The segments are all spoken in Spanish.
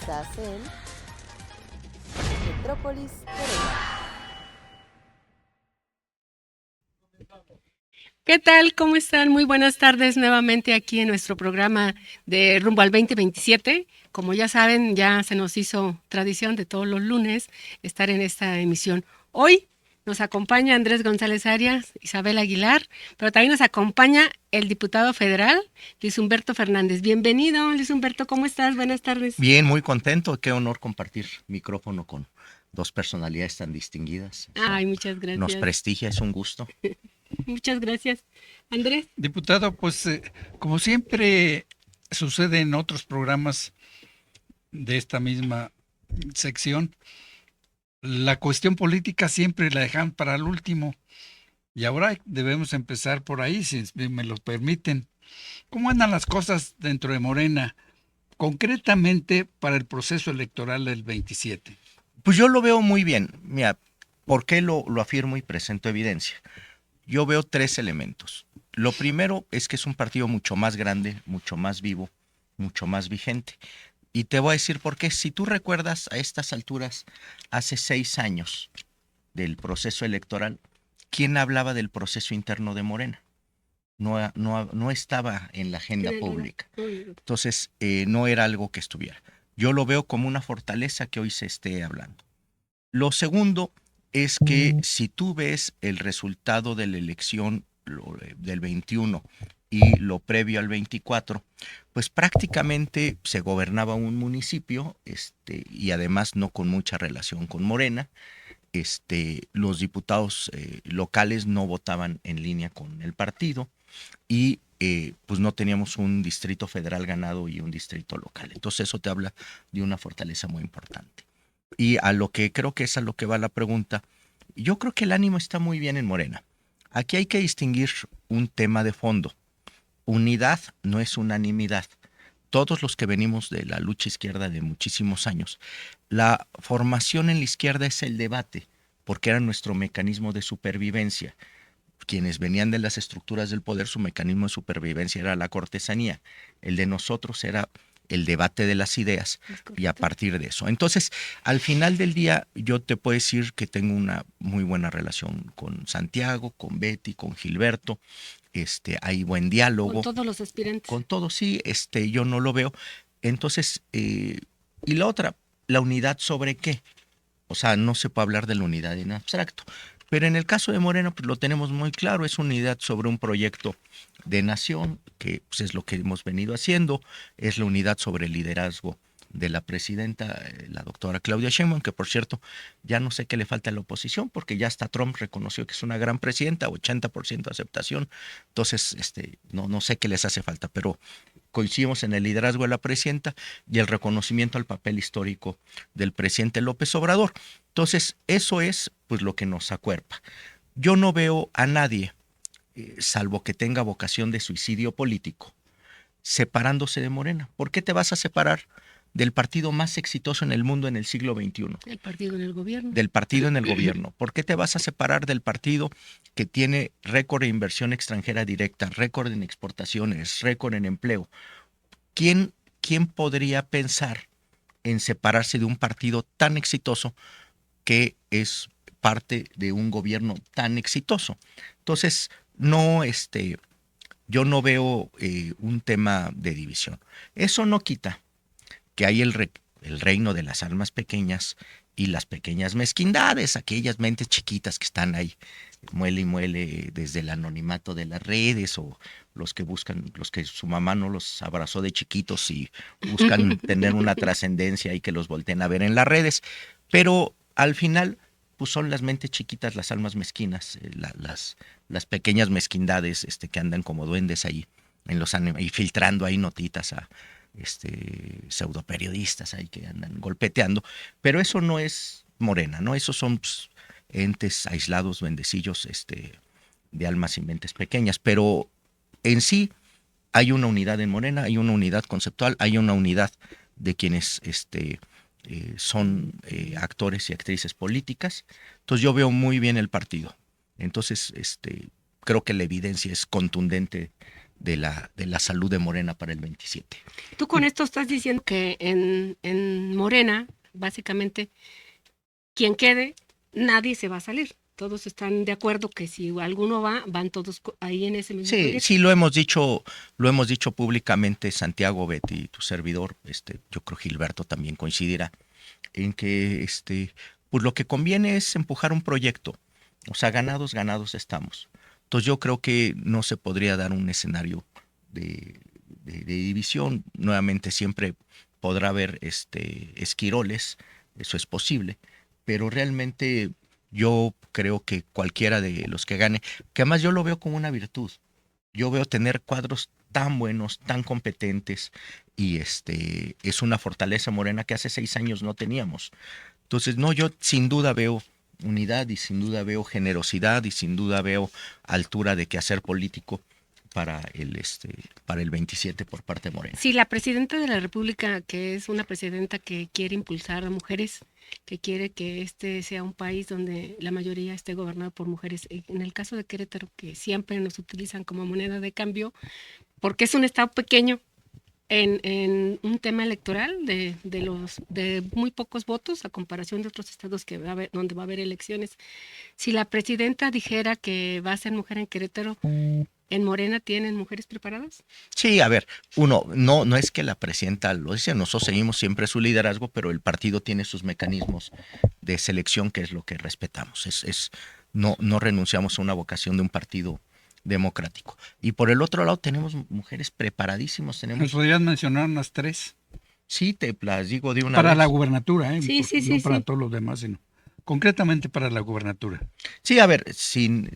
Estás en Metrópolis Querétaro. ¿Qué tal? ¿Cómo están? Muy buenas tardes nuevamente aquí en nuestro programa de Rumbo al 2027. Como ya saben, ya se nos hizo tradición de todos los lunes estar en esta emisión. Hoy nos acompaña Andrés González Arias, Isabel Aguilar, pero también nos acompaña el diputado federal, Luis Humberto Fernández. Bienvenido, Luis Humberto, ¿cómo estás? Buenas tardes. Bien, muy contento. Qué honor compartir micrófono con dos personalidades tan distinguidas. Eso Ay, muchas nos gracias. prestigia, es un gusto. Muchas gracias. Andrés. Diputado, pues como siempre sucede en otros programas de esta misma sección, la cuestión política siempre la dejan para el último y ahora debemos empezar por ahí, si me lo permiten. ¿Cómo andan las cosas dentro de Morena, concretamente para el proceso electoral del 27? Pues yo lo veo muy bien. Mira, ¿por qué lo afirmo y presento evidencia? Yo veo tres elementos. Lo primero es que es un partido mucho más grande, mucho más vivo, mucho más vigente. Y te voy a decir por qué. Si tú recuerdas a estas alturas, hace 6 años del proceso electoral, ¿quién hablaba del proceso interno de Morena? No estaba en la agenda pública. Entonces, no era algo que estuviera. Yo lo veo como una fortaleza que hoy se esté hablando. Lo segundo es que si tú ves el resultado de la elección del 21 y lo previo al 24, pues prácticamente se gobernaba un municipio, y además no con mucha relación con Morena. Los diputados locales no votaban en línea con el partido y pues no teníamos un distrito federal ganado y un distrito local. Entonces eso te habla de una fortaleza muy importante. Y a lo que creo que es a lo que va la pregunta, yo creo que el ánimo está muy bien en Morena. Aquí hay que distinguir un tema de fondo. Unidad no es unanimidad. Todos los que venimos de la lucha izquierda de muchísimos años, la formación en la izquierda es el debate, porque era nuestro mecanismo de supervivencia. Quienes venían de las estructuras del poder, su mecanismo de supervivencia era la cortesanía. El de nosotros era el debate de las ideas y a partir de eso. Entonces, al final del día, yo te puedo decir que tengo una muy buena relación con Santiago, con Betty, con Gilberto. Hay buen diálogo. Con todos los aspirantes. Con todo, sí, yo no lo veo. Entonces, y la otra, la unidad sobre qué. O sea, no se puede hablar de la unidad en abstracto. Pero en el caso de Moreno, pues lo tenemos muy claro, es unidad sobre un proyecto de nación, que pues, es lo que hemos venido haciendo, es la unidad sobre el liderazgo de la presidenta, la doctora Claudia Sheinbaum, que por cierto, ya no sé qué le falta a la oposición, porque ya hasta Trump reconoció que es una gran presidenta, 80% de aceptación, entonces no sé qué les hace falta, pero coincidimos en el liderazgo de la presidenta y el reconocimiento al papel histórico del presidente López Obrador. Entonces, eso es pues lo que nos acuerpa. Yo no veo a nadie, salvo que tenga vocación de suicidio político, separándose de Morena. ¿Por qué te vas a separar del partido más exitoso en el mundo en el siglo XXI? El partido en el gobierno. Del partido en el gobierno. ¿Por qué te vas a separar del partido que tiene récord de inversión extranjera directa, récord en exportaciones, récord en empleo? ¿Quién podría pensar en separarse de un partido tan exitoso que es parte de un gobierno tan exitoso? Entonces, no, yo no veo un tema de división. Eso no quita que hay el reino de las almas pequeñas y las pequeñas mezquindades, aquellas mentes chiquitas que están ahí, muele y muele desde el anonimato de las redes, o los que buscan, los que su mamá no los abrazó de chiquitos y buscan tener una trascendencia y que los volteen a ver en las redes. Pero al final, pues son las mentes chiquitas, las almas mezquinas, las pequeñas mezquindades que andan como duendes ahí y filtrando ahí notitas a pseudoperiodistas ahí que andan golpeteando, pero eso no es Morena, ¿no? Esos son pues, entes aislados, bendecillos, de almas y mentes pequeñas, pero en sí hay una unidad en Morena, hay una unidad conceptual, hay una unidad de quienes son actores y actrices políticas. Entonces yo veo muy bien el partido. Entonces, creo que la evidencia es contundente de la salud de Morena para el 27. Tú con esto estás diciendo que en Morena, básicamente, quien quede, nadie se va a salir. Todos están de acuerdo que si alguno va, van todos ahí en ese mismo proyecto. Sí, lo hemos dicho públicamente, Santiago, Betty, tu servidor, yo creo Gilberto también coincidirá, en que pues lo que conviene es empujar un proyecto. O sea, ganados estamos. Entonces yo creo que no se podría dar un escenario de división. Nuevamente siempre podrá haber esquiroles, eso es posible, pero realmente yo creo que cualquiera de los que gane, que además yo lo veo como una virtud. Yo veo tener cuadros tan buenos, tan competentes, y es una fortaleza Morena que hace 6 años no teníamos. Entonces, no, yo sin duda veo unidad y sin duda veo generosidad y sin duda veo altura de quehacer político para el 27 por parte de Morena. Si la presidenta de la República, que es una presidenta que quiere impulsar a mujeres, que quiere que este sea un país donde la mayoría esté gobernado por mujeres, en el caso de Querétaro, que siempre nos utilizan como moneda de cambio, porque es un estado pequeño, en un tema electoral de muy pocos votos a comparación de otros estados que donde va a haber elecciones. Si la presidenta dijera que va a ser mujer en Querétaro, ¿en Morena tienen mujeres preparadas? Sí, a ver, no es que la presidenta lo dice, nosotros seguimos siempre su liderazgo, pero el partido tiene sus mecanismos de selección, que es lo que respetamos. No renunciamos a una vocación de un partido democrático. Y por el otro lado tenemos mujeres preparadísimas. ¿Nos podrías mencionar unas 3? Sí, te las digo de una Para vez. la gubernatura, Sí, no para sí. todos los demás, sino concretamente para la gubernatura. Sí, a ver, sin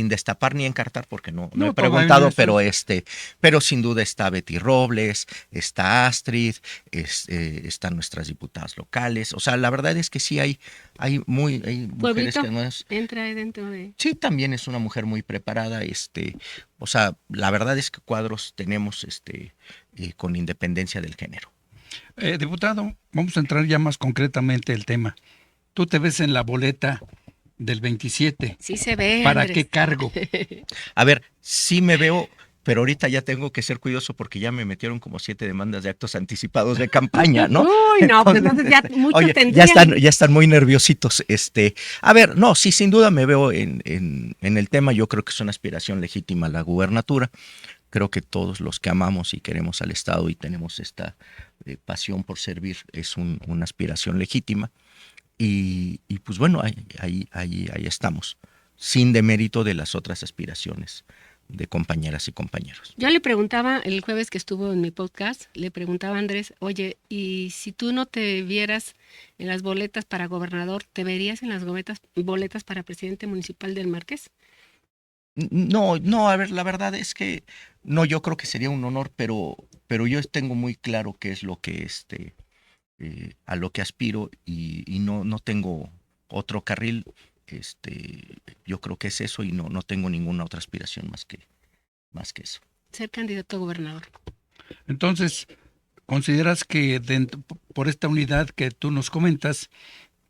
destapar ni encartar, porque no No, he preguntado, probablemente pero sin duda está Betty Robles, está Astrid, están nuestras diputadas locales. O sea, la verdad es que sí hay mujeres Pueblito que no es. entra ahí dentro de... Sí, también es una mujer muy preparada, o sea, la verdad es que cuadros tenemos, con independencia del género. Diputado, vamos a entrar ya más concretamente el tema. Tú te ves en la boleta del 27. Sí se ve, ¿Para Andrés. qué cargo? A ver, sí me veo, pero ahorita ya tengo que ser cuidadoso porque ya me metieron como 7 demandas de actos anticipados de campaña, ¿no? Uy, no, pues entonces ya muchos Oye, tendrían. ya están muy nerviositos. A ver, no, sí, sin duda me veo en el tema. Yo creo que es una aspiración legítima a la gubernatura. Creo que todos los que amamos y queremos al Estado y tenemos esta pasión por servir es una aspiración legítima. Y pues bueno, ahí estamos, sin demérito de las otras aspiraciones de compañeras y compañeros. Yo le preguntaba el jueves que estuvo en mi podcast, le preguntaba a Andrés, oye, y si tú no te vieras en las boletas para gobernador, ¿te verías en las boletas para presidente municipal del Marqués? No, a ver, la verdad es que no, yo creo que sería un honor, pero yo tengo muy claro qué es lo que a lo que aspiro y no tengo otro carril. Yo creo que es eso y no tengo ninguna otra aspiración más que eso. Ser candidato a gobernador. Entonces, ¿consideras que por esta unidad que tú nos comentas,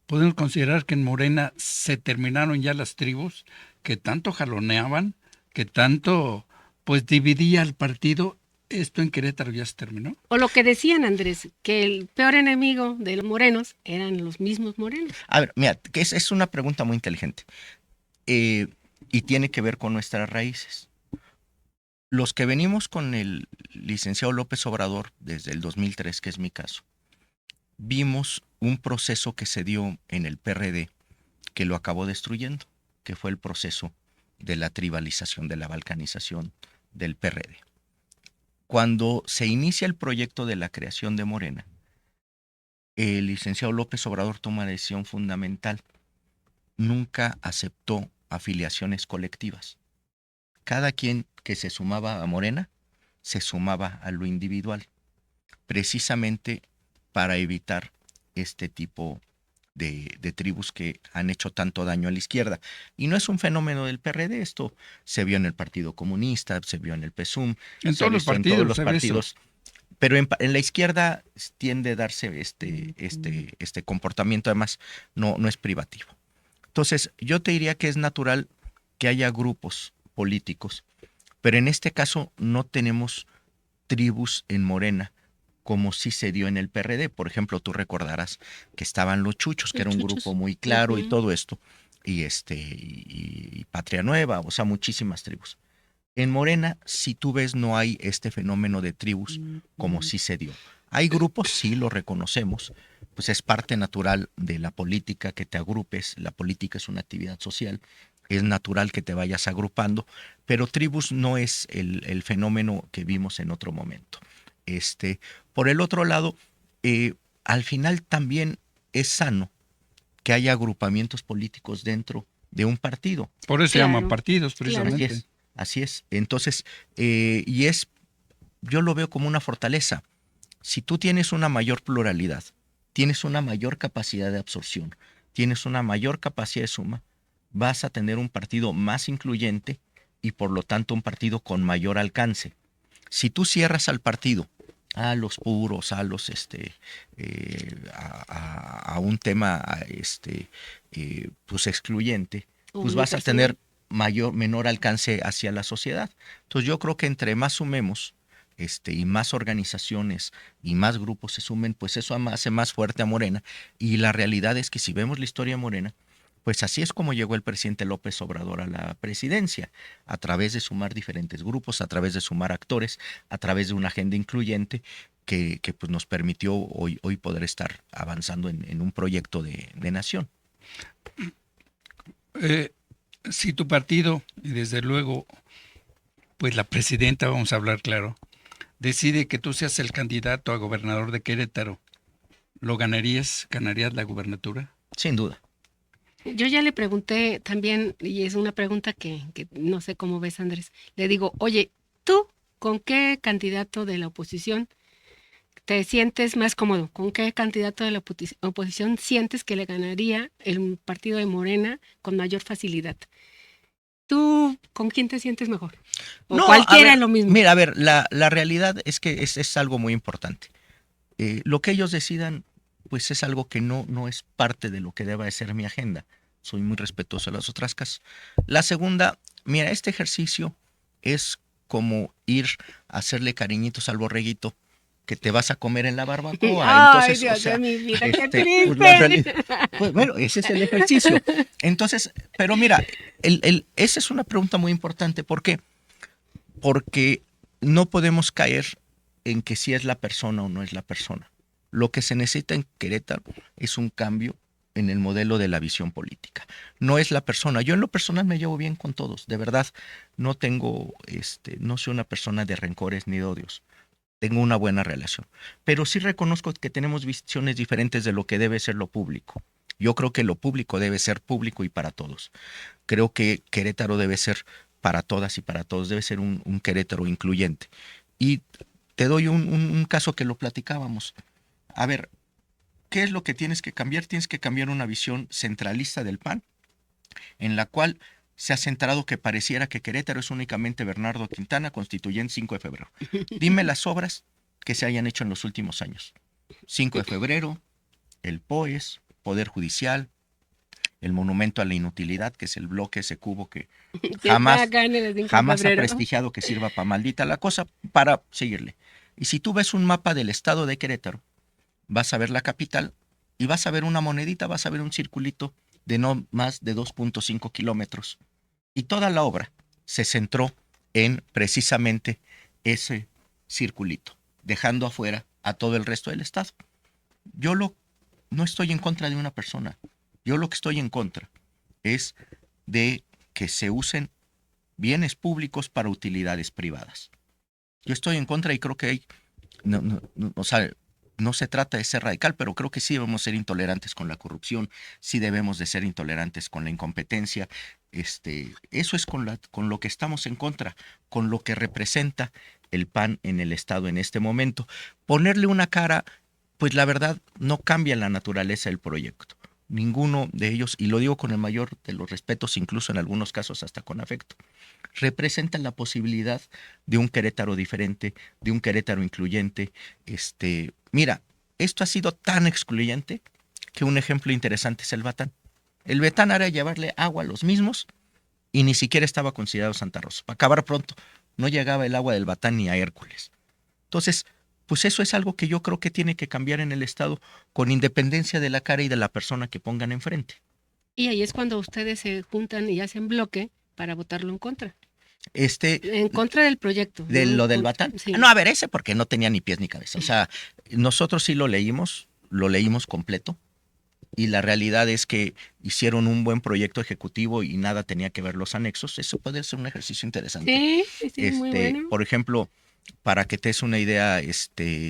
podemos considerar que en Morena se terminaron ya las tribus que tanto jaloneaban, que tanto pues dividía el partido? ¿Esto en Querétaro ya se terminó? O lo que decían, Andrés, que el peor enemigo de los morenos eran los mismos morenos. A ver, mira, que es una pregunta muy inteligente y tiene que ver con nuestras raíces. Los que venimos con el licenciado López Obrador desde el 2003, que es mi caso, vimos un proceso que se dio en el PRD que lo acabó destruyendo, que fue el proceso de la tribalización, de la balcanización del PRD. Cuando se inicia el proyecto de la creación de Morena, el licenciado López Obrador toma una decisión fundamental. Nunca aceptó afiliaciones colectivas. Cada quien que se sumaba a Morena se sumaba a lo individual, precisamente para evitar este tipo de tribus que han hecho tanto daño a la izquierda. Y no es un fenómeno del PRD, esto se vio en el Partido Comunista, se vio en el PSUM, en todos los partidos. Pero en la izquierda tiende a darse este comportamiento, además no es privativo. Entonces, yo te diría que es natural que haya grupos políticos Pero en este caso no tenemos tribus en Morena, como sí se dio en el PRD. Por ejemplo, tú recordarás que estaban los Chuchos, que era un grupo muy claro y todo esto, y Patria Nueva, o sea, muchísimas tribus. En Morena, si tú ves, no hay este fenómeno de tribus como sí se dio. Hay grupos, sí lo reconocemos, pues es parte natural de la política que te agrupes, la política es una actividad social, es natural que te vayas agrupando, pero tribus no es el fenómeno que vimos en otro momento. Por el otro lado, al final también es sano que haya agrupamientos políticos dentro de un partido. Por eso se llaman partidos, Así precisamente. es, así es. Entonces, yo lo veo como una fortaleza. Si tú tienes una mayor pluralidad, tienes una mayor capacidad de absorción, tienes una mayor capacidad de suma, vas a tener un partido más incluyente y por lo tanto un partido con mayor alcance. Si tú cierras al partido, a los puros, a los a un tema pues excluyente, pues vas a tener menor alcance hacia la sociedad. Entonces yo creo que entre más sumemos, y más organizaciones y más grupos se sumen, pues eso hace más fuerte a Morena. Y la realidad es que si vemos la historia de Morena, pues así es como llegó el presidente López Obrador a la presidencia, a través de sumar diferentes grupos, a través de sumar actores, a través de una agenda incluyente que pues nos permitió hoy poder estar avanzando en un proyecto de nación. Si tu partido, y desde luego, pues la presidenta, vamos a hablar claro, decide que tú seas el candidato a gobernador de Querétaro, ¿lo ganarías? ¿Ganarías la gubernatura? Sin duda. Yo ya le pregunté también, y es una pregunta que no sé cómo ves, Andrés. Le digo, oye, ¿tú con qué candidato de la oposición te sientes más cómodo? ¿Con qué candidato de la oposición sientes que le ganaría el partido de Morena con mayor facilidad? ¿Tú con quién te sientes mejor? O No, cualquiera lo mismo. Mira, a ver, la realidad es que es algo muy importante. Lo que ellos decidan, pues es algo que no es parte de lo que deba de ser mi agenda. Soy muy respetuoso de las otras casas. La segunda, mira, este ejercicio es como ir a hacerle cariñitos al borreguito que te vas a comer en la barbacoa. Entonces, Ay, Dios o sea, de mi vida, qué pues la triste. realidad, pues bueno, ese es el ejercicio. Entonces, pero mira, esa es una pregunta muy importante. ¿Por qué? Porque no podemos caer en que si es la persona o no es la persona. Lo que se necesita en Querétaro es un cambio en el modelo de la visión política. No es la persona. Yo en lo personal me llevo bien con todos. De verdad, no tengo, no soy una persona de rencores ni de odios. Tengo una buena relación. Pero sí reconozco que tenemos visiones diferentes de lo que debe ser lo público. Yo creo que lo público debe ser público y para todos. Creo que Querétaro debe ser para todas y para todos. Debe ser un Querétaro incluyente. Y te doy un caso que lo platicábamos. A ver, ¿qué es lo que tienes que cambiar? Tienes que cambiar una visión centralista del PAN, en la cual se ha centrado que pareciera que Querétaro es únicamente Bernardo Quintana, constituyente 5 de febrero. Dime las obras que se hayan hecho en los últimos años. 5 de febrero, el POES, Poder Judicial, el Monumento a la Inutilidad, que es el bloque, ese cubo que jamás ha prestigiado que sirva para maldita la cosa, para seguirle. Y si tú ves un mapa del estado de Querétaro, vas a ver la capital y vas a ver una monedita, vas a ver un circulito de no más de 2.5 kilómetros. Y toda la obra se centró en precisamente ese circulito, dejando afuera a todo el resto del estado. No estoy en contra de una persona. Yo lo que estoy en contra es de que se usen bienes públicos para utilidades privadas. Yo estoy en contra y creo que no se trata de ser radical, pero creo que sí debemos ser intolerantes con la corrupción, sí debemos de ser intolerantes con la incompetencia. Eso es con lo que estamos en contra, con lo que representa el PAN en el Estado en este momento. Ponerle una cara, pues la verdad no cambia la naturaleza del proyecto. Ninguno de ellos, y lo digo con el mayor de los respetos, incluso en algunos casos hasta con afecto, representan la posibilidad de un Querétaro diferente, de un Querétaro incluyente. Mira, esto ha sido tan excluyente que un ejemplo interesante es el Batán. El Batán era llevarle agua a los mismos y ni siquiera estaba considerado Santa Rosa. Para acabar pronto, no llegaba el agua del Batán ni a Hércules. Entonces, pues eso es algo que yo creo que tiene que cambiar en el Estado con independencia de la cara y de la persona que pongan enfrente. Y ahí es cuando ustedes se juntan y hacen bloque para votarlo en contra. En contra del proyecto. De ¿no? lo del Batán. Sí. No, a ver, ese porque no tenía ni pies ni cabeza. O sea, nosotros sí lo leímos completo. Y la realidad es que hicieron un buen proyecto ejecutivo y nada tenía que ver los anexos. Eso puede ser un ejercicio interesante. Sí, muy bueno. Por ejemplo, para que te des una idea,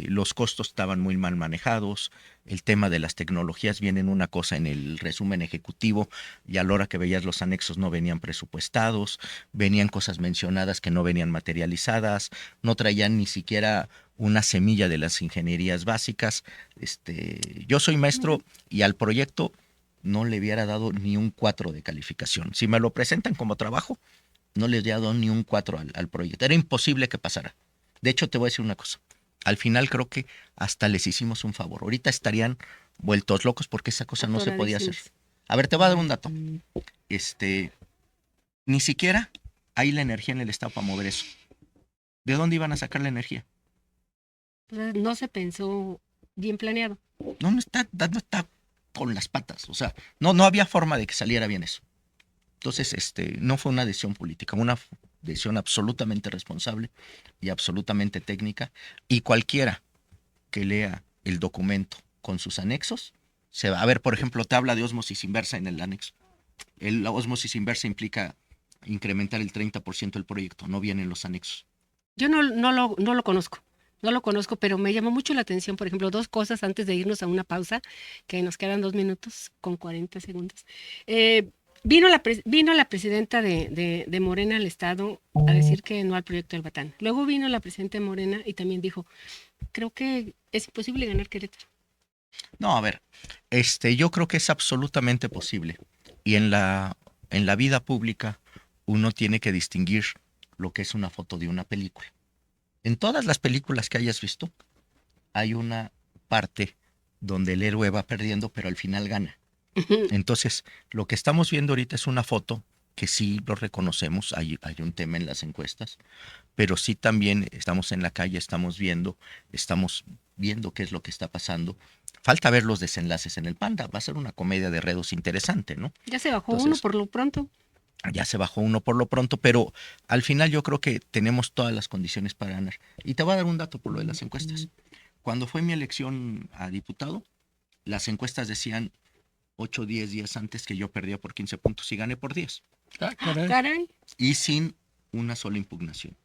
los costos estaban muy mal manejados, el tema de las tecnologías viene en una cosa en el resumen ejecutivo y a la hora que veías los anexos no venían presupuestados, venían cosas mencionadas que no venían materializadas, no traían ni siquiera una semilla de las ingenierías básicas. Yo soy maestro y al proyecto no le hubiera dado ni un 4 de calificación. Si me lo presentan como trabajo, no le hubiera dado ni un 4 al proyecto. Era imposible que pasara. De hecho, te voy a decir una cosa. Al final creo que hasta les hicimos un favor. Ahorita estarían vueltos locos porque esa cosa no se podía hacer. A ver, te voy a dar un dato. Ni siquiera hay la energía en el Estado para mover eso. ¿De dónde iban a sacar la energía? No se pensó bien planeado. No está con las patas. O sea, no había forma de que saliera bien eso. Entonces, no fue una decisión política, una decisión absolutamente responsable y absolutamente técnica. Y cualquiera que lea el documento con sus anexos, se va a ver, por ejemplo, te habla de ósmosis inversa en el anexo. La ósmosis inversa implica incrementar el 30% del proyecto, no viene en los anexos. Yo no lo conozco. No lo conozco, pero me llamó mucho la atención, por ejemplo, dos cosas antes de irnos a una pausa, que nos quedan 2 minutos con 40 segundos. Vino la presidenta de Morena al Estado a decir que no al proyecto del Batán. Luego vino la presidenta de Morena y también dijo, creo que es imposible ganar Querétaro. No, a ver, yo creo que es absolutamente posible. Y en la vida pública uno tiene que distinguir lo que es una foto de una película. En todas las películas que hayas visto, hay una parte donde el héroe va perdiendo, pero al final gana. Entonces, lo que estamos viendo ahorita es una foto que sí lo reconocemos, hay un tema en las encuestas, pero sí también estamos en la calle, estamos viendo qué es lo que está pasando. Falta ver los desenlaces en el Panda, va a ser una comedia de enredos interesante, ¿no? Ya se bajó uno por lo pronto. Ya se bajó uno por lo pronto, pero al final yo creo que tenemos todas las condiciones para ganar. Y te voy a dar un dato por lo de las encuestas. Cuando fue mi elección a diputado, las encuestas decían 8 o 10 días antes que yo perdía por 15 puntos y gané por 10. Caray. Y sin una sola impugnación.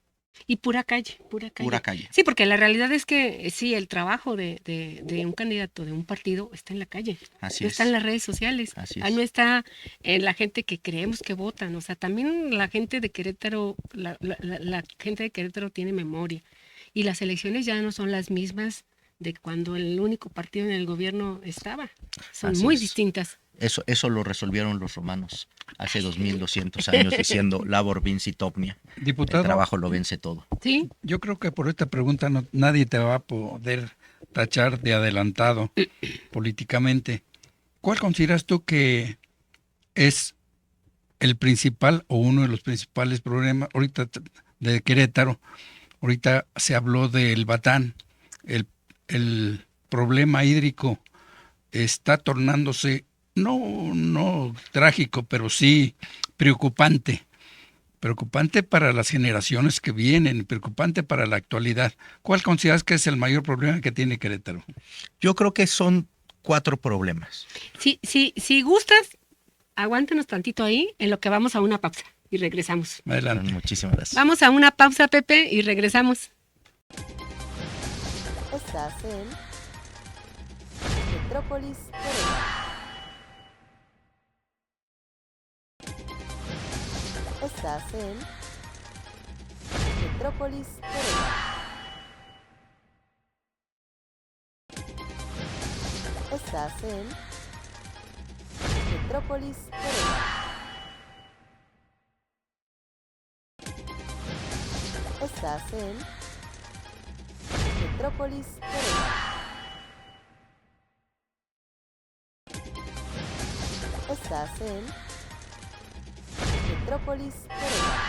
Y pura calle. Pura calle. Sí, porque la realidad es que sí, el trabajo de un candidato, de un partido, está en la calle. Así no es. está en las redes sociales. Así es. No está en la gente que creemos que votan. O sea, también la gente de Querétaro, la gente de Querétaro tiene memoria. Y las elecciones ya no son las mismas de cuando el único partido en el gobierno estaba. Son Así muy es. distintas. Eso lo resolvieron los romanos hace 2200 años diciendo labor vincit omnia. Diputado, el trabajo lo vence todo. Sí. Yo creo que por esta pregunta nadie te va a poder tachar de adelantado políticamente. ¿Cuál consideras tú que es el principal o uno de los principales problemas ahorita de Querétaro? Ahorita se habló del Batán, el problema hídrico está tornándose no trágico, pero sí preocupante para las generaciones que vienen, preocupante para la actualidad. ¿Cuál consideras que es el mayor problema que tiene Querétaro? Yo creo que son 4 problemas. Si gustas, aguántanos tantito ahí en lo que vamos a una pausa y regresamos. Adelante. Muchísimas gracias. Vamos a una pausa, Pepe, y regresamos. Estás en Metrópolis Querétaro. Estás en Metrópolis Querétaro. Estás en Metrópolis Querétaro. Estás en Metrópolis Querétaro. Estás en Metrópolis Querétaro.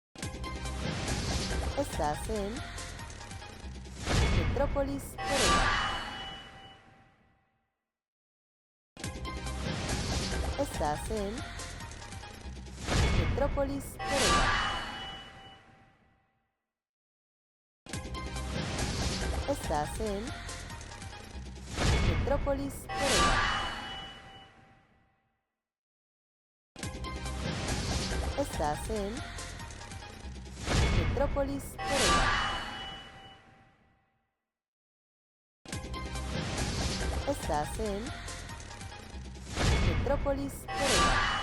Estás en Metrópolis Querétaro. Estás en Metrópolis Querétaro. Estás en Metrópolis Querétaro. Estás en Metrópolis Querétaro. Estás en Metrópolis Querétaro.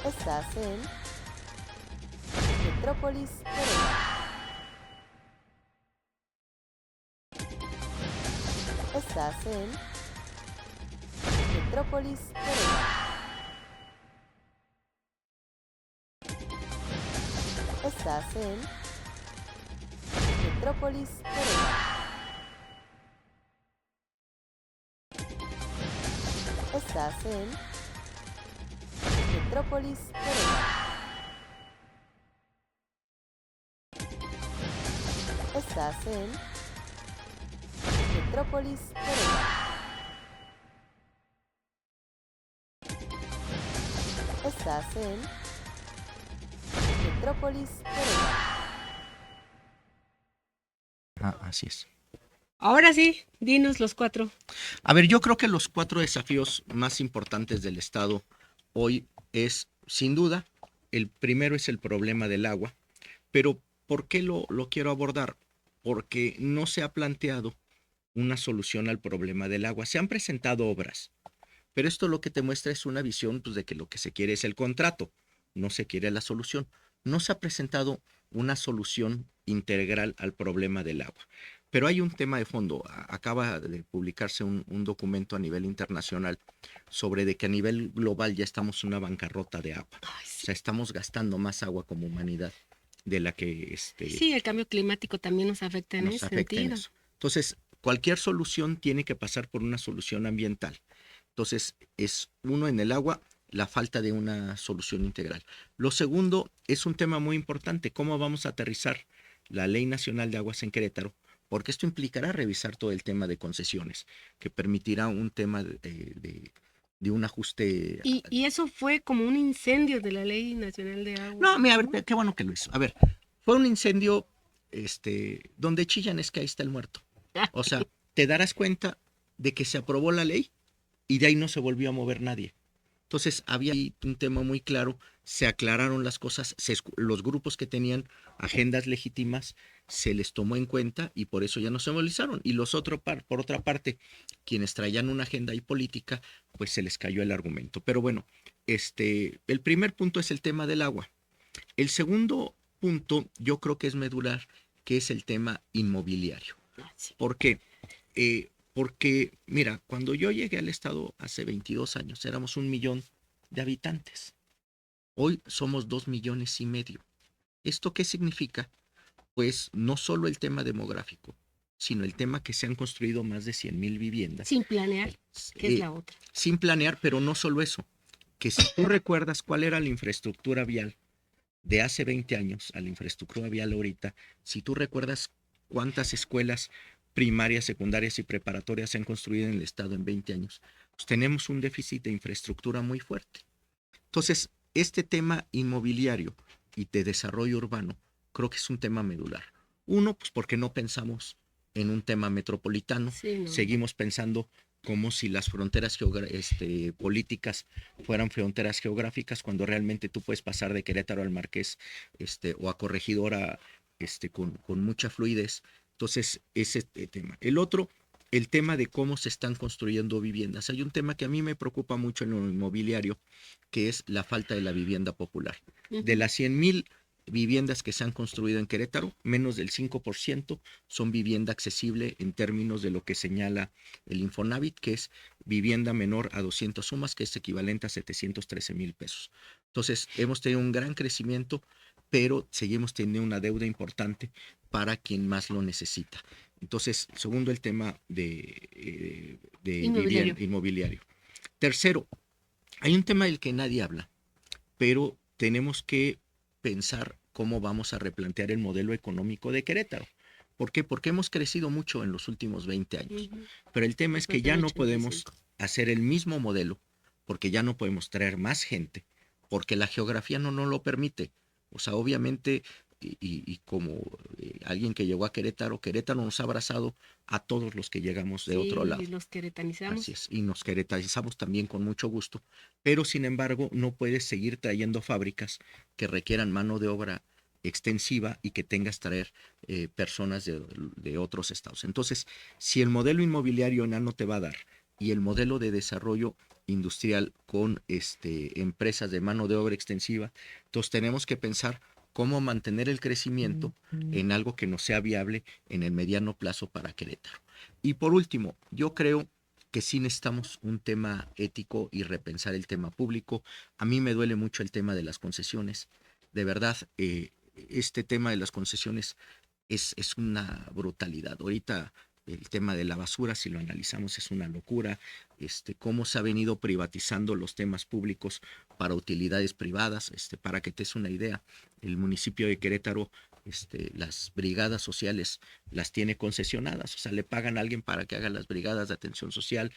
Estás en Metrópolis Querétaro. Estás en Metrópolis Querétaro. Estás en Metrópolis Querétaro. Estás en Metrópolis Querétaro. Estás en Metrópolis Querétaro. Estás en Metrópolis Querétaro. Así es. Ahora sí, dinos los 4. A ver, yo creo que los 4 desafíos más importantes del Estado hoy es, sin duda, el primero es el problema del agua, pero ¿por qué lo quiero abordar? Porque no se ha planteado una solución al problema del agua. Se han presentado obras, pero esto lo que te muestra es una visión, pues, de que lo que se quiere es el contrato, no se quiere la solución. No se ha presentado una solución integral al problema del agua. Pero hay un tema de fondo. Acaba de publicarse un documento a nivel internacional sobre de que a nivel global ya estamos en una bancarrota de agua. Ay, O sí. sea, estamos gastando más agua como humanidad de la que Sí, el cambio climático también nos afecta en nos ese afecta en sentido. eso. Entonces, cualquier solución tiene que pasar por una solución ambiental. Entonces, es uno en el agua, la falta de una solución integral. Lo segundo es un tema muy importante, cómo vamos a aterrizar la Ley Nacional de Aguas en Querétaro, porque esto implicará revisar todo el tema de concesiones, que permitirá un tema de un ajuste. Y eso fue como un incendio de la Ley Nacional de Agua. No, mira, a ver, qué bueno que lo hizo. A ver, fue un incendio, donde chillan es que ahí está el muerto. O sea, te darás cuenta de que se aprobó la ley y de ahí no se volvió a mover nadie. Entonces había ahí un tema muy claro, se aclararon las cosas, los grupos que tenían agendas legítimas se les tomó en cuenta y por eso ya no se movilizaron. Y los otros, por otra parte, quienes traían una agenda y política, pues se les cayó el argumento. Pero bueno, el primer punto es el tema del agua. El segundo punto yo creo que es medular, que es el tema inmobiliario. Sí. ¿Por qué? Porque, mira, cuando yo llegué al estado hace 22 años, éramos 1 millón de habitantes. Hoy somos 2,5 millones. ¿Esto qué significa? Pues no solo el tema demográfico, sino el tema que se han construido más de 100,000 viviendas. Sin planear, que es la otra. Sin planear, pero no solo eso, que si tú recuerdas cuál era la infraestructura vial de hace 20 años a la infraestructura vial ahorita, si tú recuerdas cuántas escuelas primarias, secundarias y preparatorias se han construido en el estado en 20 años, pues tenemos un déficit de infraestructura muy fuerte. Entonces, este tema inmobiliario y de desarrollo urbano creo que es un tema medular. Uno, pues porque no pensamos en un tema metropolitano, Sí, no. seguimos pensando como si las fronteras políticas fueran fronteras geográficas, cuando realmente tú puedes pasar de Querétaro al Marqués o a Corregidora con mucha fluidez. Entonces, ese tema. El otro, el tema de cómo se están construyendo viviendas. Hay un tema que a mí me preocupa mucho en lo inmobiliario, que es la falta de la vivienda popular. De las 100,000 viviendas que se han construido en Querétaro, menos del 5% son vivienda accesible en términos de lo que señala el Infonavit, que es vivienda menor a 200 sumas, que es equivalente a 713,000 pesos. Entonces, hemos tenido un gran crecimiento, pero seguimos teniendo una deuda importante para quien más lo necesita. Entonces, segundo, el tema de Inmobiliario. inmobiliario. Tercero, hay un tema del que nadie habla, pero tenemos que pensar cómo vamos a replantear el modelo económico de Querétaro. ¿Por qué? Porque hemos crecido mucho en los últimos 20 años. Ujú. Pero el tema es que Después del ya no podemos 85. hacer el mismo modelo, porque ya no podemos traer más gente, porque la geografía no nos lo permite. O sea, obviamente, y como alguien que llegó a Querétaro, Querétaro nos ha abrazado a todos los que llegamos de otro Sí, lado. los queretanizamos. Así es, y nos queretizamos también con mucho gusto, pero sin embargo no puedes seguir trayendo fábricas que requieran mano de obra extensiva y que tengas traer personas de otros estados. Entonces, si el modelo inmobiliario no te va a dar y el modelo de desarrollo industrial con empresas de mano de obra extensiva, entonces tenemos que pensar cómo mantener el crecimiento en algo que no sea viable en el mediano plazo para Querétaro. Y por último, yo creo que sí necesitamos un tema ético y repensar el tema público. A mí me duele mucho el tema de las concesiones. De verdad, este tema de las concesiones es una brutalidad. Ahorita el tema de la basura, si lo analizamos, es una locura. Cómo se ha venido privatizando los temas públicos para utilidades privadas. Para que te des una idea, el municipio de Querétaro, las brigadas sociales las tiene concesionadas, o sea, le pagan a alguien para que haga las brigadas de atención social.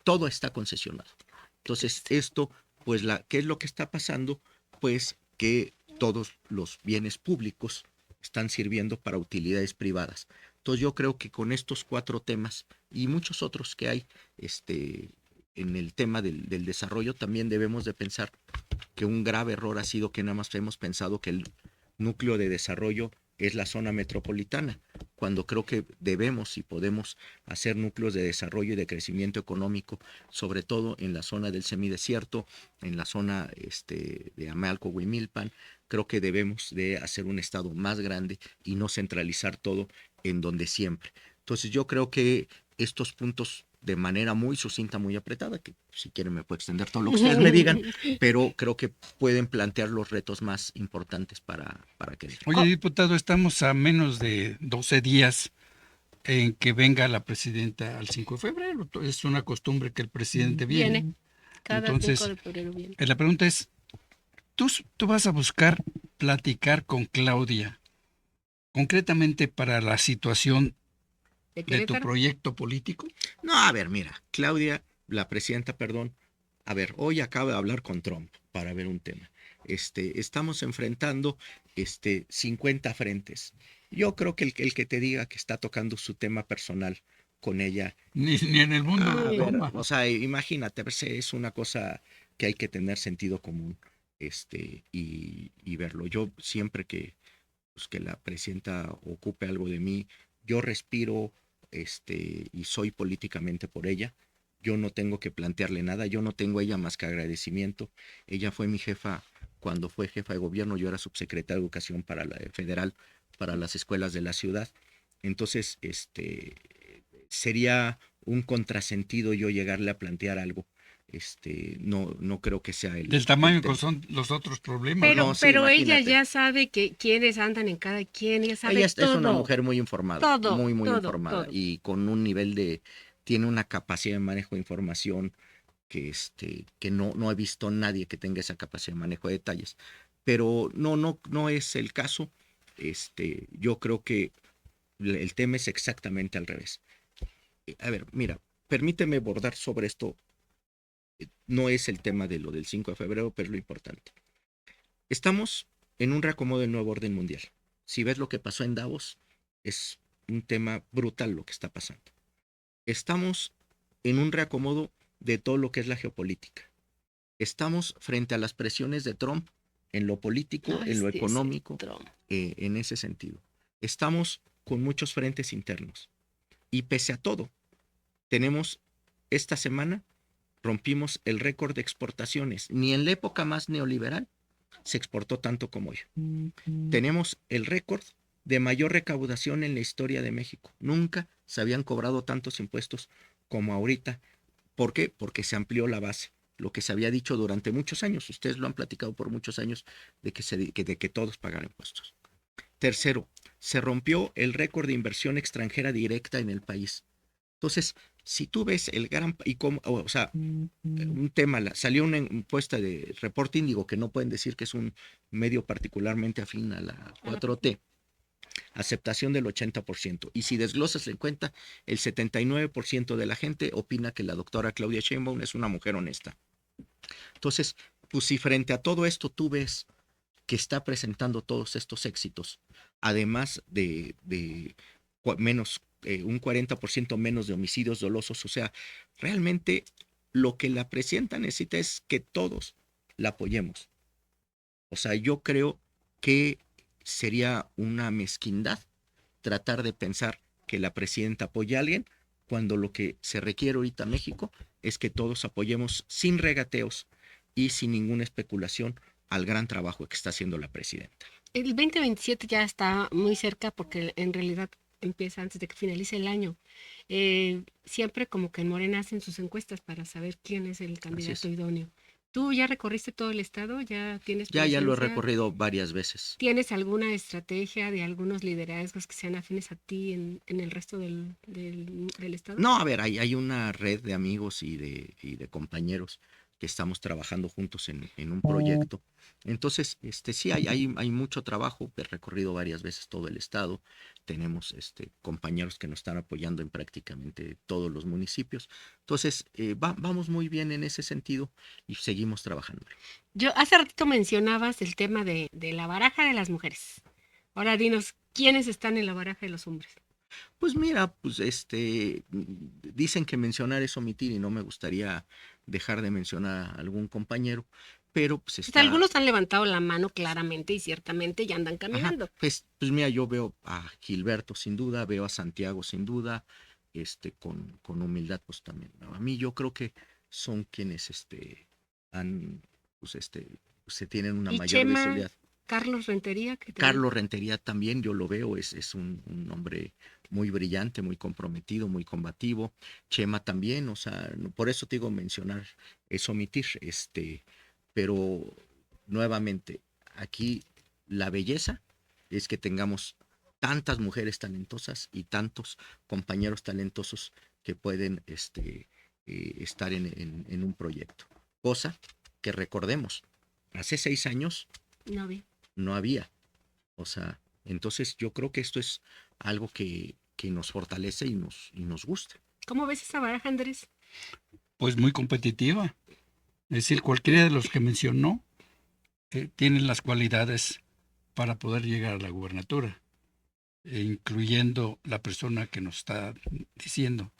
Todo está concesionado. Entonces, esto, pues, ¿qué es lo que está pasando? Pues que todos los bienes públicos están sirviendo para utilidades privadas. Entonces yo creo que con estos 4 temas y muchos otros que hay en el tema del desarrollo, también debemos de pensar que un grave error ha sido que nada más hemos pensado que el núcleo de desarrollo es la zona metropolitana, cuando creo que debemos y podemos hacer núcleos de desarrollo y de crecimiento económico, sobre todo en la zona del semidesierto, en la zona de Amalco, Huimilpan. Creo que debemos de hacer un estado más grande y no centralizar todo en donde siempre. Entonces yo creo que estos puntos, de manera muy sucinta, muy apretada, que si quieren me puedo extender todo lo que ustedes me digan, pero creo que pueden plantear los retos más importantes para que... Oye, diputado, estamos a menos de 12 días en que venga la presidenta al 5 de febrero. Es una costumbre que el presidente viene. Viene. Cada 5 Entonces, de febrero viene. la pregunta es, ¿tú vas a buscar platicar con Claudia concretamente para la situación ¿De de tu Querétaro? proyecto político? No, a ver, mira, Claudia, la presidenta, perdón, a ver, hoy acaba de hablar con Trump para ver un tema. Estamos enfrentando 50 frentes. Yo creo que el que te diga que está tocando su tema personal con ella, Ni en el mundo lo ver, toma. o sea, imagínate, a ver, es una cosa que hay que tener sentido común, y verlo. Yo siempre pues, que la presidenta ocupe algo de mí, yo respiro, y soy políticamente por ella. Yo no tengo que plantearle nada, yo no tengo a ella más que agradecimiento. Ella fue mi jefa cuando fue jefa de gobierno, yo era subsecretario de Educación para la federal, para las escuelas de la ciudad. Entonces, sería un contrasentido yo llegarle a plantear algo. No creo que sea Del tamaño que tema. son los otros problemas. Pero, No, sí, pero ella imagínate. ya sabe que quiénes andan en cada quien, ella sabe Ella es todo. una mujer muy informada, Todo, muy, muy todo, informada, todo. y con un nivel tiene una capacidad de manejo de información que no he visto nadie que tenga esa capacidad de manejo de detalles. Pero no es el caso. Yo creo que el tema es exactamente al revés. A ver, mira, permíteme abordar sobre esto. No es el tema de lo del 5 de febrero, pero es lo importante. Estamos en un reacomodo del nuevo orden mundial. Si ves lo que pasó en Davos, es un tema brutal lo que está pasando. Estamos en un reacomodo de todo lo que es la geopolítica. Estamos frente a las presiones de Trump en lo político, Ay, en lo sí, económico, Trump. en ese sentido. Estamos con muchos frentes internos. Y pese a todo, tenemos esta semana, rompimos el récord de exportaciones. Ni en la época más neoliberal se exportó tanto como hoy. Tenemos el récord de mayor recaudación en la historia de México. Nunca se habían cobrado tantos impuestos como ahorita. ¿Por qué? Porque se amplió la base. Lo que se había dicho durante muchos años, ustedes lo han platicado por muchos años, de que todos pagaran impuestos. Tercero, se rompió el récord de inversión extranjera directa en el país. Entonces, Si tú ves el gran, y como, o sea, un tema, salió una encuesta de Reporte Índigo, que no pueden decir que es un medio particularmente afín a la 4T, aceptación del 80%. Y si desglosas la encuesta, el 79% de la gente opina que la doctora Claudia Sheinbaum es una mujer honesta. Entonces, pues si frente a todo esto tú ves que está presentando todos estos éxitos, además de menos, un 40% menos de homicidios dolosos, o sea, realmente lo que la presidenta necesita es que todos la apoyemos. O sea, yo creo que sería una mezquindad tratar de pensar que la presidenta apoya a alguien cuando lo que se requiere ahorita en México es que todos apoyemos sin regateos y sin ninguna especulación al gran trabajo que está haciendo la presidenta. El 2027 ya está muy cerca porque en realidad empieza antes de que finalice el año. Siempre como que en Morena hacen sus encuestas para saber quién es el candidato idóneo. ¿Tú ya recorriste todo el estado? ¿Ya tienes Ya lo he presencia? recorrido varias veces. ¿Tienes alguna estrategia de algunos liderazgos que sean afines a ti en el resto del estado? No, a ver, hay una red de amigos y de compañeros que estamos trabajando juntos en un proyecto. Entonces, sí, hay mucho trabajo. He recorrido varias veces todo el estado. Tenemos compañeros que nos están apoyando en prácticamente todos los municipios. Entonces, vamos muy bien en ese sentido y seguimos trabajando. Yo hace ratito mencionabas el tema de la baraja de las mujeres. Ahora dinos, ¿quiénes están en la baraja de los hombres? Pues mira, pues dicen que mencionar es omitir y no me gustaría dejar de mencionar a algún compañero, pero pues Pues algunos han levantado la mano claramente y ciertamente y andan caminando. Ajá, pues mira, yo veo a Gilberto sin duda, veo a Santiago sin duda, con humildad pues también. ¿No? A mí yo creo que son quienes han, pues se tienen una ¿Y mayor Chema, visibilidad. Carlos Rentería? Carlos Rentería también, yo lo veo, es un hombre muy brillante, muy comprometido, muy combativo. Chema también, o sea, por eso te digo mencionar, es omitir, pero nuevamente, aquí la belleza es que tengamos tantas mujeres talentosas y tantos compañeros talentosos que pueden estar en un proyecto. Cosa que recordemos, hace 6 años no había. O sea, entonces yo creo que esto es algo que nos fortalece y nos gusta. ¿Cómo ves esa baraja, Andrés? Pues muy competitiva. Es decir, cualquiera de los que mencionó tienen las cualidades para poder llegar a la gubernatura, incluyendo la persona que nos está diciendo.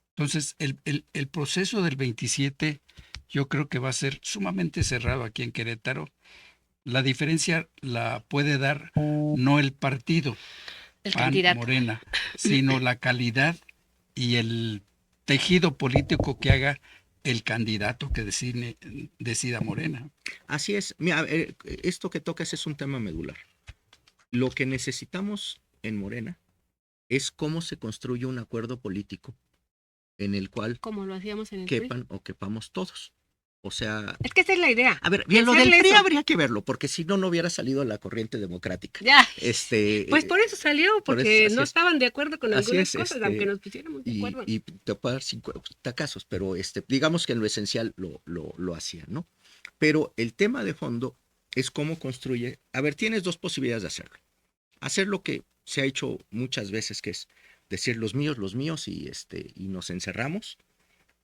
Entonces, el proceso del 27 yo creo que va a ser sumamente cerrado aquí en Querétaro. La diferencia la puede dar no el partido, El PAN, candidato. Morena, sino la calidad y el tejido político que haga el candidato que decida Morena. Así es. Mira, esto que tocas es un tema medular. Lo que necesitamos en Morena es cómo se construye un acuerdo político en el cual Como lo hacíamos en el quepan o quepamos todos. O sea, Es que esa es la idea. a ver, bien, lo del Hacerle PRI eso. habría que verlo, porque si no, no hubiera salido la corriente democrática. Ya. Pues Eh, por eso salió, por porque eso, así no es. estaban de acuerdo con Así algunas es, cosas, aunque nos pusiéramos de acuerdo. y te puedo dar 50 casos, pero digamos que en lo esencial lo hacían, ¿no? Pero el tema de fondo es cómo construye. A ver, tienes dos posibilidades de hacerlo. Hacer lo que se ha hecho muchas veces, que es decir los míos, y nos encerramos,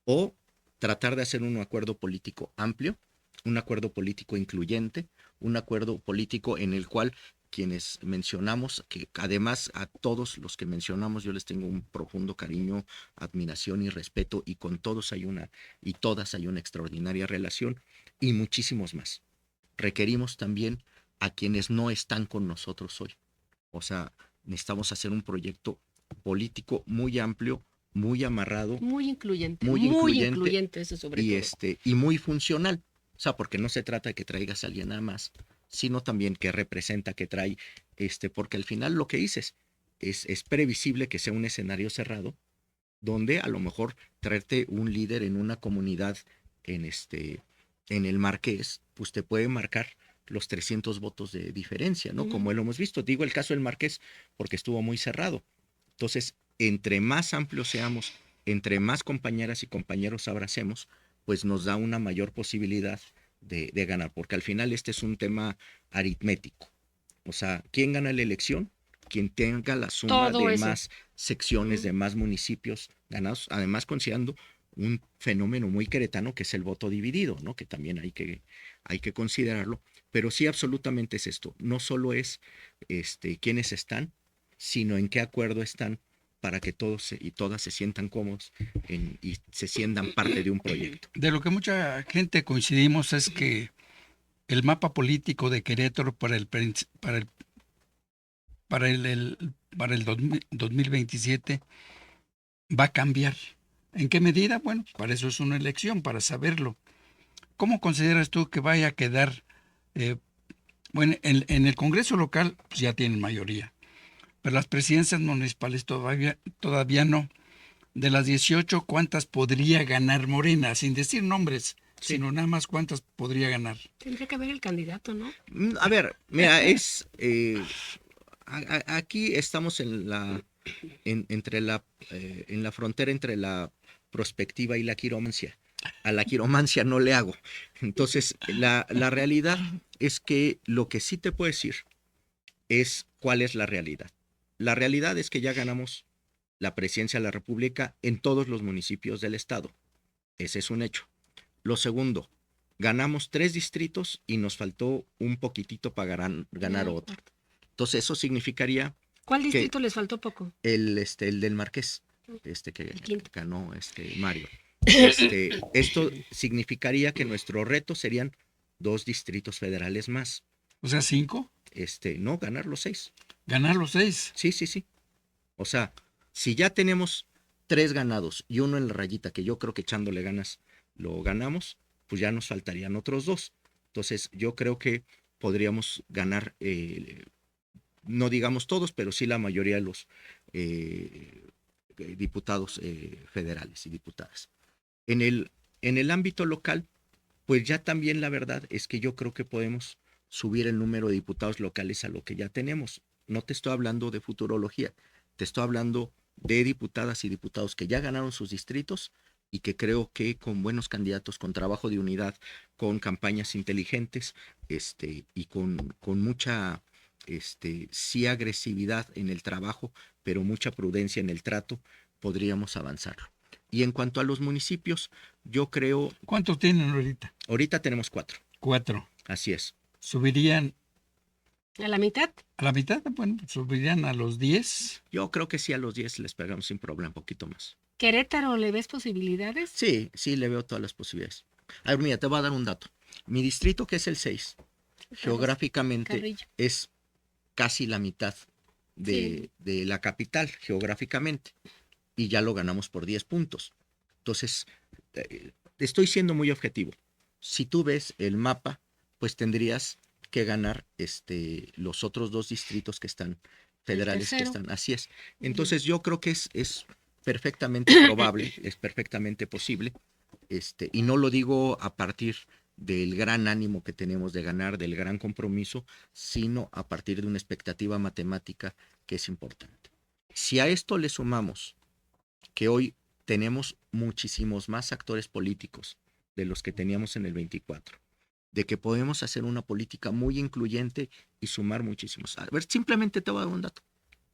o tratar de hacer un acuerdo político amplio, un acuerdo político incluyente, un acuerdo político en el cual quienes mencionamos, que además a todos los que mencionamos yo les tengo un profundo cariño, admiración y respeto, y con todos y todas hay una extraordinaria relación, y muchísimos más. Requerimos también a quienes no están con nosotros hoy. O sea, necesitamos hacer un proyecto político muy amplio, muy amarrado, Muy incluyente. muy Muy incluyente, incluyente eso sobre y todo. y muy funcional. O sea, porque no se trata de que traigas a alguien nada más, sino también que representa, que trae, porque al final lo que dices es previsible que sea un escenario cerrado, donde a lo mejor traerte un líder en una comunidad en el Marqués, pues te puede marcar los 300 votos de diferencia, ¿no? Como lo hemos visto. Digo el caso del Marqués porque estuvo muy cerrado. Entonces, entre más amplios seamos entre más compañeras y compañeros abracemos, pues nos da una mayor posibilidad de ganar, porque al final este es un tema aritmético. O sea, ¿quién gana la elección? Quien tenga la suma Todo de eso. más secciones, Ujú. de más municipios ganados, además considerando un fenómeno muy queretano que es el voto dividido, ¿no? Que también hay que considerarlo, pero sí absolutamente es esto, no solo es quiénes están, sino en qué acuerdo están para que todos y todas se sientan cómodos y se sientan parte de un proyecto. De lo que mucha gente coincidimos es que el mapa político de Querétaro para el 2027 va a cambiar. ¿En qué medida? Bueno, para eso es una elección, para saberlo. ¿Cómo consideras tú que vaya a quedar? eh, bueno, en el Congreso local pues, ya tienen mayoría, pero las presidencias municipales todavía no. De las 18, ¿cuántas podría ganar Morena? Sin decir nombres, Sí. sino nada más cuántas podría ganar. Tendría que ver el candidato, ¿no? A ver, mira, aquí estamos en la frontera entre la prospectiva y la quiromancia. A la quiromancia no le hago. Entonces, la realidad es que lo que sí te puedo decir es cuál es la realidad. La realidad es que ya ganamos la presidencia de la República en todos los municipios del estado. Ese es un hecho. Lo segundo, ganamos 3 distritos y nos faltó un poquitito para ganar otro. Entonces eso significaría ¿Cuál que distrito les faltó poco? el del Marqués, que El quinto. ganó Mario. Esto significaría que nuestro reto serían 2 distritos federales más. O sea, 5, No, ganar los 6. ganar los 6. Sí, sí, sí. O sea, si ya tenemos 3 ganados y uno en la rayita, que yo creo que echándole ganas lo ganamos, pues ya nos faltarían otros 2. Entonces, yo creo que podríamos ganar, no digamos todos, pero sí la mayoría de los diputados federales y diputadas. En el ámbito local, pues ya también la verdad es que yo creo que podemos subir el número de diputados locales a lo que ya tenemos. No te estoy hablando de futurología, te estoy hablando de diputadas y diputados que ya ganaron sus distritos y que creo que con buenos candidatos, con trabajo de unidad, con campañas inteligentes, y con mucha, sí agresividad en el trabajo, pero mucha prudencia en el trato, podríamos avanzarlo. Y en cuanto a los municipios, yo creo, ¿Cuántos tienen ahorita? ahorita tenemos 4, 4. así es. ¿Subirían ¿A la mitad? a la mitad? Bueno, subirían a los 10. Yo creo que sí a los 10 les pegamos sin problema, un poquito más. ¿Querétaro le ves posibilidades? Sí, sí, le veo todas las posibilidades. A ver, mira, te voy a dar un dato. Mi distrito, que es el 6, geográficamente Carrillo. es casi la mitad de la capital, geográficamente, y ya lo ganamos por 10 puntos. Entonces, estoy siendo muy objetivo. Si tú ves el mapa, pues tendrías que ganar los otros 2 distritos que están federales, que tercero. están, así es. Entonces, yo creo que es perfectamente probable, es perfectamente posible, y no lo digo a partir del gran ánimo que tenemos de ganar, del gran compromiso, sino a partir de una expectativa matemática que es importante. Si a esto le sumamos que hoy tenemos muchísimos más actores políticos de los que teníamos en el 24, de que podemos hacer una política muy incluyente y sumar muchísimos. A ver, simplemente te voy a dar un dato.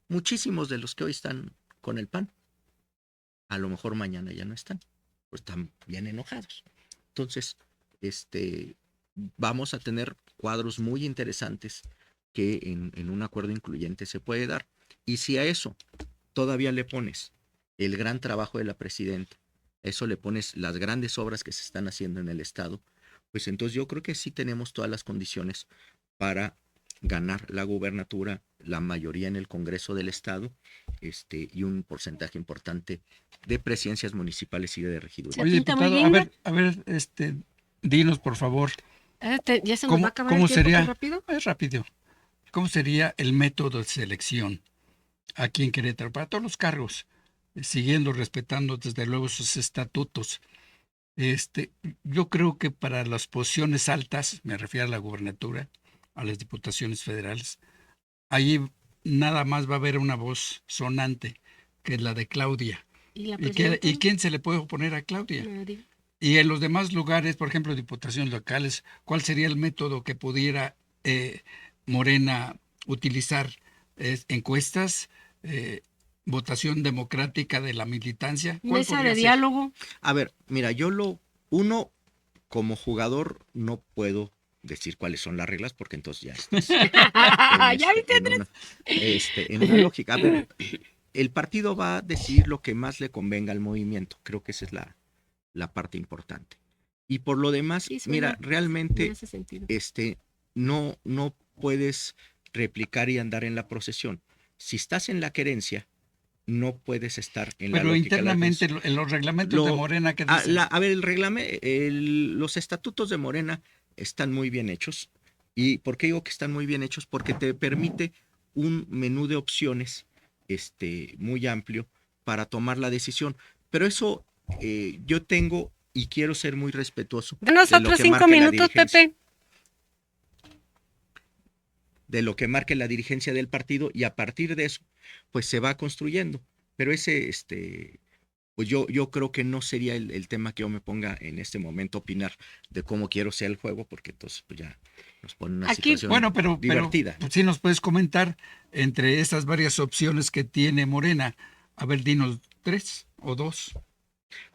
Muchísimos de los que hoy están con el PAN, a lo mejor mañana ya no están, pues están bien enojados. Entonces, vamos a tener cuadros muy interesantes que en un acuerdo incluyente se puede dar. Y si a eso todavía le pones el gran trabajo de la presidenta, eso le pones las grandes obras que se están haciendo en el estado, pues entonces yo creo que sí tenemos todas las condiciones para ganar la gubernatura, la mayoría en el Congreso del estado, y un porcentaje importante de presidencias municipales y de regidurías. Se Oye, pinta muy diputado, a linda. ver, dinos por favor, ¿Ya se nos va a acabar el ¿cómo tiempo sería? tan rápido? Es rápido. ¿Cómo sería el método de selección aquí en Querétaro para todos los cargos, siguiendo, respetando desde luego sus estatutos? Yo creo que para las posiciones altas, me refiero a la gubernatura, a las diputaciones federales, ahí nada más va a haber una voz sonante, que es la de Claudia. ¿Y la ¿Y presidenta? quién se le puede oponer a Claudia? Nadie. Y en los demás lugares, por ejemplo, diputaciones locales, ¿cuál sería el método que pudiera Morena utilizar? ¿Encuestas? ¿Votación democrática de la militancia? ¿Cuál Mesa podría de ser? diálogo. A ver, mira, uno como jugador no puedo decir cuáles son las reglas porque entonces ya estás ¿Ya viste? en una lógica. A ver, el partido va a decidir lo que más le convenga al movimiento. Creo que esa es la parte importante. Y por lo demás, Sí, mira, suena, me realmente hace sentido. no puedes replicar y andar en la procesión. Si estás en la querencia, no puedes estar en la Pero lógica de la internamente, defensa. en los reglamentos de Morena, ¿qué dicen? A ver, los estatutos de Morena están muy bien hechos. ¿Y por qué digo que están muy bien hechos? Porque te permite un menú de opciones muy amplio para tomar la decisión. Pero eso yo tengo y quiero ser muy respetuoso Danos de lo otros que 5 marque la minutos, dirigencia, Pepe. de lo que marque la dirigencia del partido, y a partir de eso, pues se va construyendo. Pero pues yo creo que no sería el tema que yo me ponga en este momento a opinar de cómo quiero sea el juego, porque entonces pues ya nos pone en una Aquí, situación Bueno, pero divertida. pues, sí nos puedes comentar entre esas varias opciones que tiene Morena. A ver, dinos 3 o 2.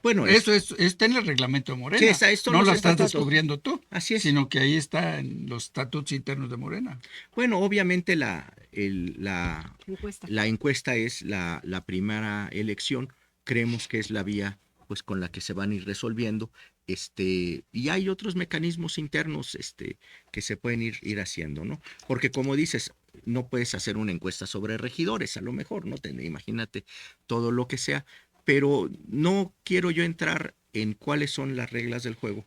Bueno, Eso está en el reglamento de Morena. sí, estos son No los lo estás estatutos. descubriendo tú, Así es. sino que ahí está en los estatutos internos de Morena. Bueno, obviamente la encuesta. encuesta es la primera elección. Creemos que es la vía pues con la que se van a ir resolviendo. Y hay otros mecanismos internos que se pueden ir haciendo, ¿no? Porque como dices, no puedes hacer una encuesta sobre regidores, a lo mejor, ¿no? Imagínate todo lo que sea, pero no quiero yo entrar en cuáles son las reglas del juego,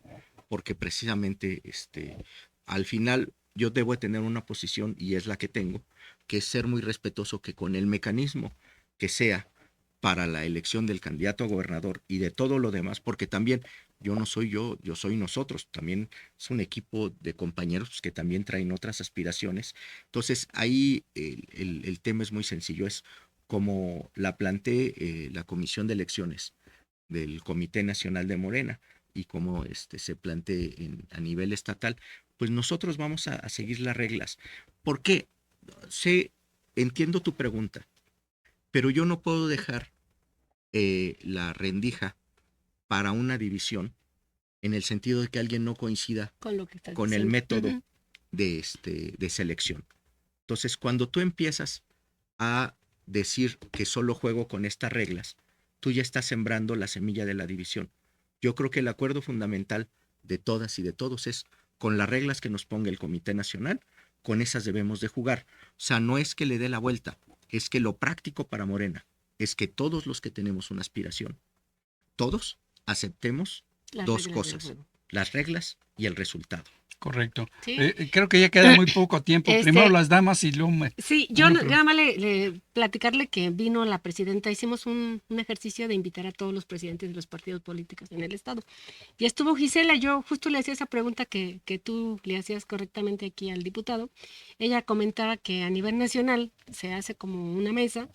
porque precisamente al final yo debo de tener una posición, y es la que tengo, que es ser muy respetuoso, que con el mecanismo que sea para la elección del candidato a gobernador y de todo lo demás, porque también yo no soy yo soy nosotros, también es un equipo de compañeros que también traen otras aspiraciones. Entonces ahí el tema es muy sencillo, es como la planteé la comisión de elecciones del Comité Nacional de Morena y como se plantee a nivel estatal, pues nosotros vamos a seguir las reglas. ¿Por qué? Entiendo tu pregunta, pero yo no puedo dejar la rendija para una división en el sentido de que alguien no coincida Con lo que estás con el diciendo. método Ujú. de selección. Entonces, cuando tú empiezas a decir que solo juego con estas reglas, tú ya estás sembrando la semilla de la división. Yo creo que el acuerdo fundamental de todas y de todos es con las reglas que nos ponga el Comité Nacional, con esas debemos de jugar. O sea, no es que le dé la vuelta, es que lo práctico para Morena es que todos los que tenemos una aspiración, todos aceptemos Las dos reglas del cosas, juego. las reglas y el resultado. Correcto. Sí. Creo que ya queda muy poco tiempo. Primero las damas y luego Sí, yo nada más platicarle que vino la presidenta, hicimos un ejercicio de invitar a todos los presidentes de los partidos políticos en el estado. Y estuvo Gisela, yo justo le hacía esa pregunta que tú le hacías correctamente aquí al diputado. Ella comentaba que a nivel nacional se hace como una mesa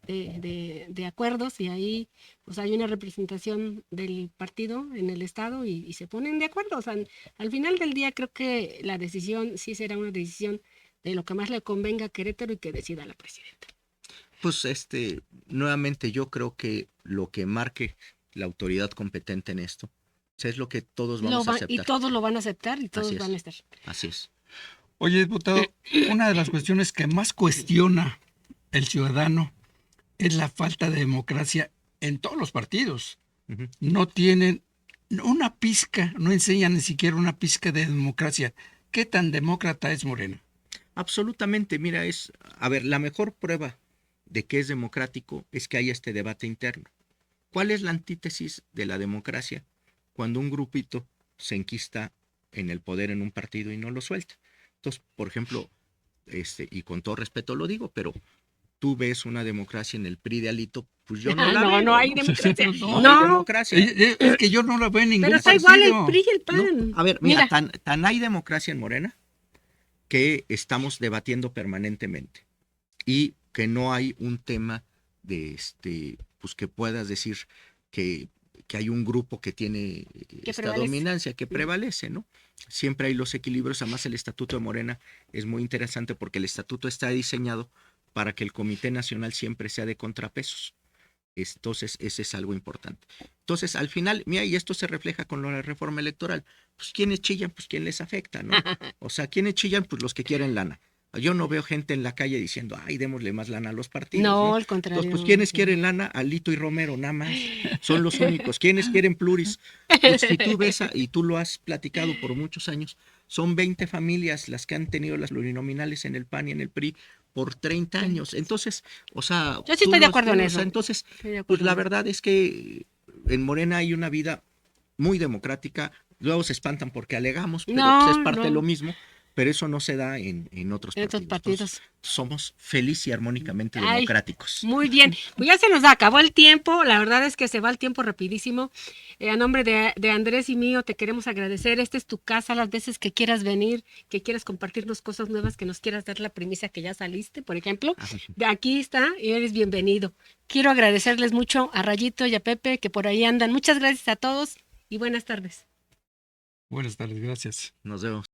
de acuerdos y ahí pues hay una representación del partido en el estado y se ponen de acuerdo. O sea, al final del día creo que la decisión sí será una decisión de lo que más le convenga a Querétaro y que decida la presidenta. Pues nuevamente yo creo que lo que marque la autoridad competente en esto es lo que todos vamos a aceptar. Y todos lo van a aceptar y todos van a estar. Así es. Oye, diputado, una de las cuestiones que más cuestiona el ciudadano es la falta de democracia en todos los partidos. Uh-huh. No tienen una pizca, no enseñan ni siquiera una pizca de democracia. ¿Qué tan demócrata es Morena? Absolutamente, mira, a ver, la mejor prueba de que es democrático es que haya este debate interno. ¿Cuál es la antítesis de la democracia? Cuando un grupito se enquista en el poder en un partido y no lo suelta. Entonces, por ejemplo, y con todo respeto lo digo, pero tú ves una democracia en el PRI de Alito, pues yo no la veo. No hay democracia. No hay democracia. Es que yo no la veo en ningún Pero está partido. igual el PRI y el PAN. No. A ver, mira. Tan hay democracia en Morena que estamos debatiendo permanentemente y que no hay un tema de pues que puedas decir que hay un grupo que tiene esta prevalece. dominancia, que prevalece, ¿no? Siempre hay los equilibrios, además el Estatuto de Morena es muy interesante porque el estatuto está diseñado para que el Comité Nacional siempre sea de contrapesos. Entonces, ese es algo importante. Entonces, al final, mira, y esto se refleja con la reforma electoral, pues quienes chillan, pues quién les afecta, ¿no? O sea, quienes chillan, pues los que quieren lana. Yo no veo gente en la calle diciendo, ay, démosle más lana a los partidos. No, ¿no? al contrario. Entonces, pues quienes quieren lana, Alito y Romero, nada más. Son los únicos. Quienes quieren pluris. Pues, si tú ves, y tú lo has platicado por muchos años, son 20 familias las que han tenido las plurinominales en el PAN y en el PRI por 30 años. Entonces, o sea... Yo sí estoy de acuerdo en o eso. sea, entonces, Estoy de pues acuerdo la en eso. verdad es que en Morena hay una vida muy democrática. Luego se espantan porque alegamos, pero No, pues es parte de no. lo mismo. Pero eso no se da en otros En otros partidos. partidos. Entonces, somos feliz y armónicamente Ay, democráticos. Muy bien, pues ya se nos acabó el tiempo, la verdad es que se va el tiempo rapidísimo. A nombre de Andrés y mío te queremos agradecer, esta es tu casa, las veces que quieras venir, que quieras compartirnos cosas nuevas, que nos quieras dar la premisa que ya saliste, por ejemplo, de aquí está y eres bienvenido. Quiero agradecerles mucho a Rayito y a Pepe que por ahí andan. Muchas gracias a todos y buenas tardes. Buenas tardes, gracias. Nos vemos.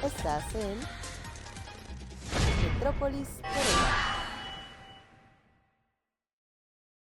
Estás en Metrópolis Morena.